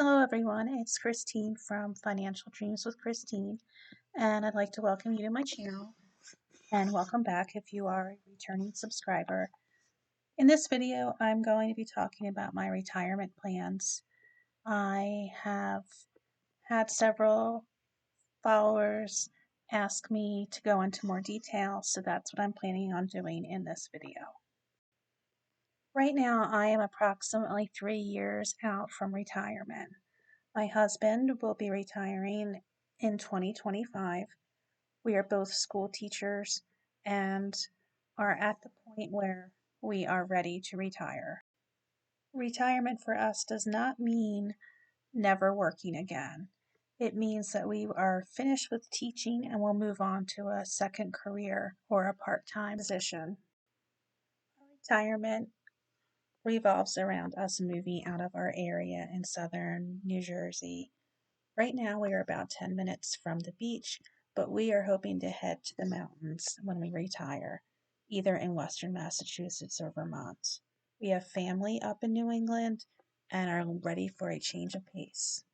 Hello everyone, it's Christine from Financial Dreams with Christine, and I'd like to welcome you to my channel and welcome back if you are a returning subscriber. In this video, I'm going to be talking about my retirement plans. I have had several followers ask me to go into more detail, so that's what I'm planning on doing in this video. Right now, I am approximately 3 years out from retirement. My husband will be retiring in 2025. We are both school teachers and are at the point where we are ready to retire. Retirement for us does not mean never working again. It means that we are finished with teaching and will move on to a second career or a part-time position. Retirement revolves around us moving out of our area in southern New Jersey. Right now, we are about 10 minutes from the beach, but we are hoping to head to the mountains when we retire, either in Western Massachusetts or Vermont. We have family up in New England and are ready for a change of pace.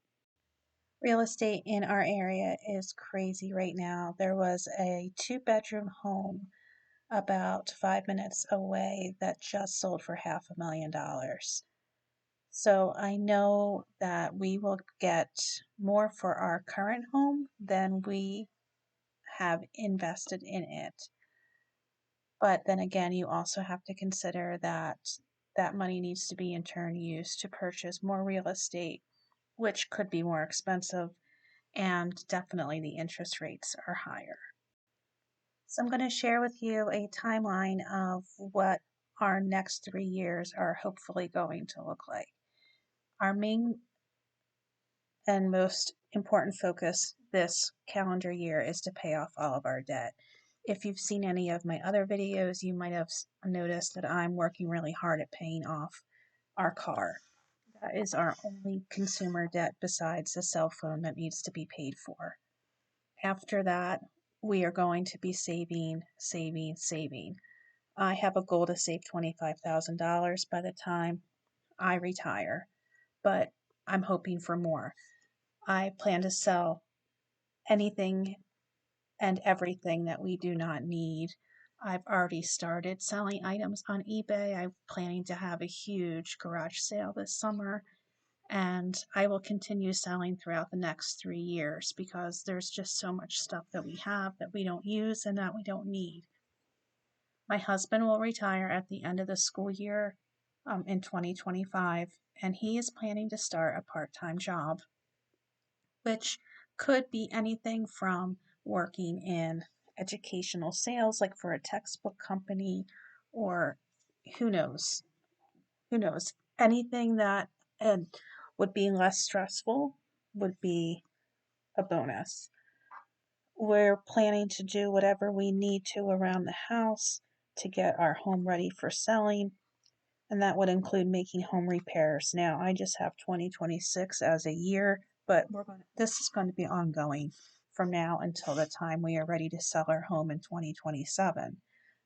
Real estate in our area is crazy right now. There was a 2-bedroom home about 5 minutes away that just sold for $500,000. So I know that we will get more for our current home than we have invested in it. But then again, you also have to consider that that money needs to be in turn used to purchase more real estate, which could be more expensive, and definitely the interest rates are higher. So I'm going to share with you a timeline of what our next 3 years are hopefully going to look like. Our main and most important focus this calendar year is to pay off all of our debt. If you've seen any of my other videos, you might have noticed that I'm working really hard at paying off our car. That is our only consumer debt besides the cell phone that needs to be paid for. After that, we are going to be saving. I have a goal to save $25,000 by the time I retire, but I'm hoping for more. I plan to sell anything and everything that we do not need. I've already started selling items on eBay. I'm planning to have a huge garage sale this summer, and I will continue selling throughout the next 3 years because there's just so much stuff that we have that we don't use and that we don't need. My husband will retire at the end of the school year in 2025, and he is planning to start a part-time job, which could be anything from working in educational sales, like for a textbook company, or who knows, anything that would be less stressful would be a bonus. We're planning to do whatever we need to around the house to get our home ready for selling, and that would include making home repairs. Now, I just have 2026 as a year, but this is going to be ongoing from now until the time we are ready to sell our home in 2027.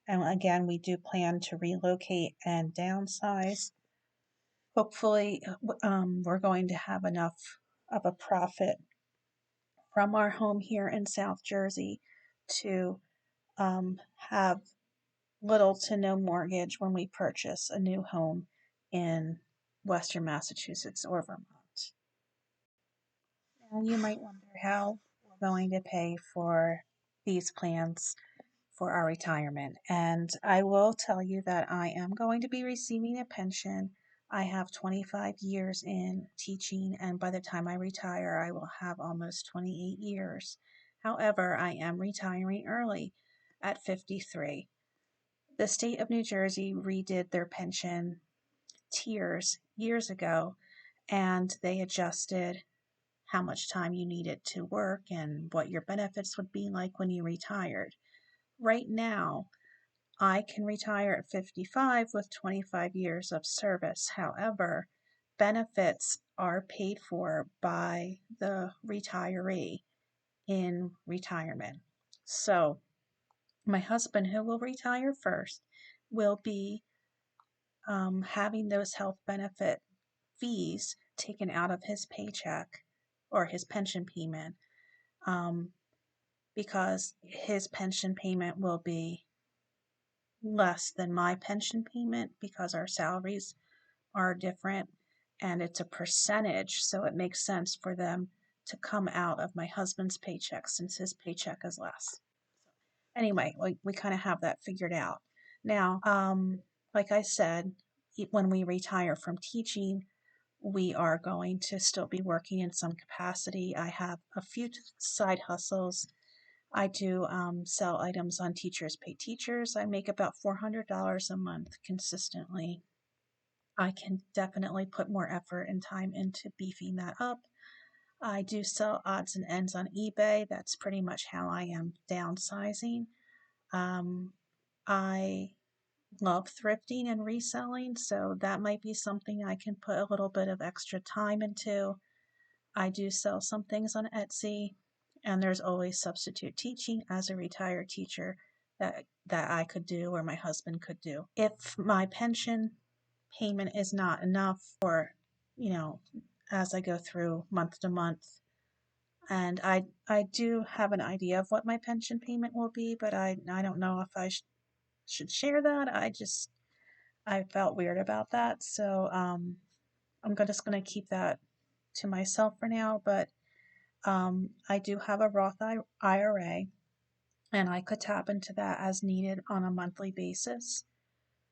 And again, we do plan to relocate and downsize. Hopefully, we're going to have enough of a profit from our home here in South Jersey to have little to no mortgage when we purchase a new home in Western Massachusetts or Vermont. Now, you might wonder how we're going to pay for these plans for our retirement. And I will tell you that I am going to be receiving a pension. I have 25 years in teaching, and by the time I retire, I will have almost 28 years. However, I am retiring early at 53. The state of New Jersey redid their pension tiers years ago, and they adjusted how much time you needed to work and what your benefits would be like when you retired. Right now, I can retire at 55 with 25 years of service. However, benefits are paid for by the retiree in retirement. So, my husband, who will retire first, will be having those health benefit fees taken out of his paycheck or his pension payment, because his pension payment will be less than my pension payment because our salaries are different and it's a percentage, so it makes sense for them to come out of my husband's paycheck since his paycheck is less. Anyway, we kind of have that figured out. Now, like I said, when we retire from teaching, we are going to still be working in some capacity. I have a few side hustles. I do sell items on Teachers Pay Teachers. I make about $400 a month consistently. I can definitely put more effort and time into beefing that up. I do sell odds and ends on eBay. That's pretty much how I am downsizing. I love thrifting and reselling, so that might be something I can put a little bit of extra time into. I do sell some things on Etsy, and there's always substitute teaching as a retired teacher that I could do or my husband could do. If my pension payment is not enough for, you know, as I go through month to month, and I do have an idea of what my pension payment will be, but I don't know if I should share that. I felt weird about that, so I'm just going to keep that to myself for now. But I do have a Roth IRA, and I could tap into that as needed on a monthly basis.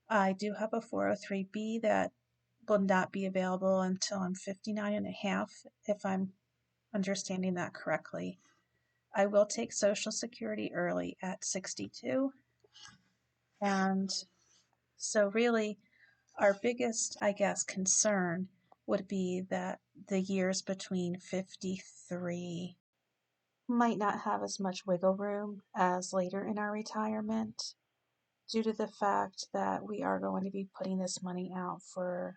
I do have a 403B that will not be available until I'm 59 and a half, if I'm understanding that correctly. I will take Social Security early at 62. And so really our biggest, I guess, concern would be that the years between 53 might not have as much wiggle room as later in our retirement due to the fact that we are going to be putting this money out for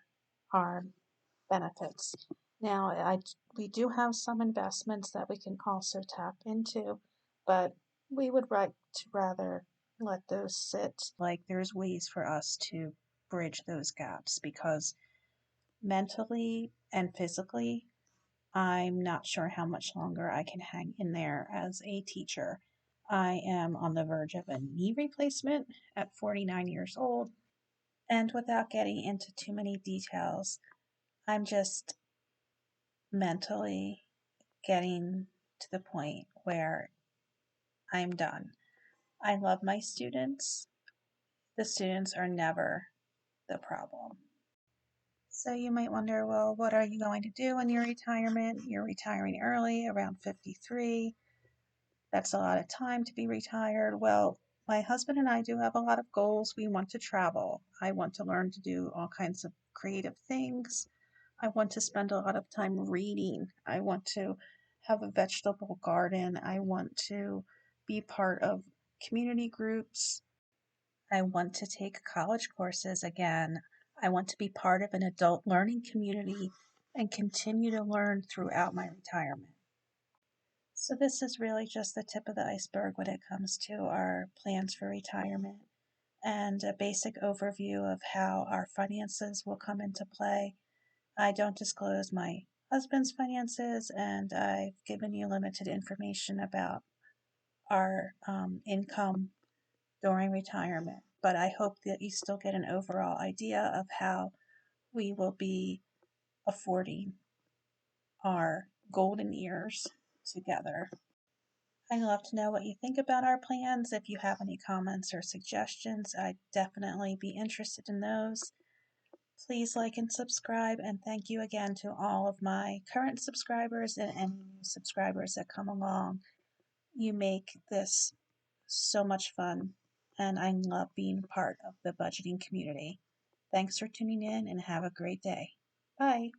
our benefits. Now, we do have some investments that we can also tap into, but we would like to rather let those sit. Like there's ways for us to bridge those gaps because mentally and physically, I'm not sure how much longer I can hang in there as a teacher. I am on the verge of a knee replacement at 49 years old, and without getting into too many details, I'm just mentally getting to the point where I'm done. I love my students. The students are never the problem. So you might wonder, well, what are you going to do in your retirement? You're retiring early, around 53. That's a lot of time to be retired. Well, my husband and I do have a lot of goals. We want to travel. I want to learn to do all kinds of creative things. I want to spend a lot of time reading. I want to have a vegetable garden. I want to be part of community groups. I want to take college courses again. I want to be part of an adult learning community and continue to learn throughout my retirement. So this is really just the tip of the iceberg when it comes to our plans for retirement and a basic overview of how our finances will come into play. I don't disclose my husband's finances, and I've given you limited information about our income during retirement. But I hope that you still get an overall idea of how we will be affording our golden years together. I'd love to know what you think about our plans. If you have any comments or suggestions, I'd definitely be interested in those. Please like and subscribe, and thank you again to all of my current subscribers and any new subscribers that come along. You make this so much fun, and I love being part of the budgeting community. Thanks for tuning in and have a great day. Bye.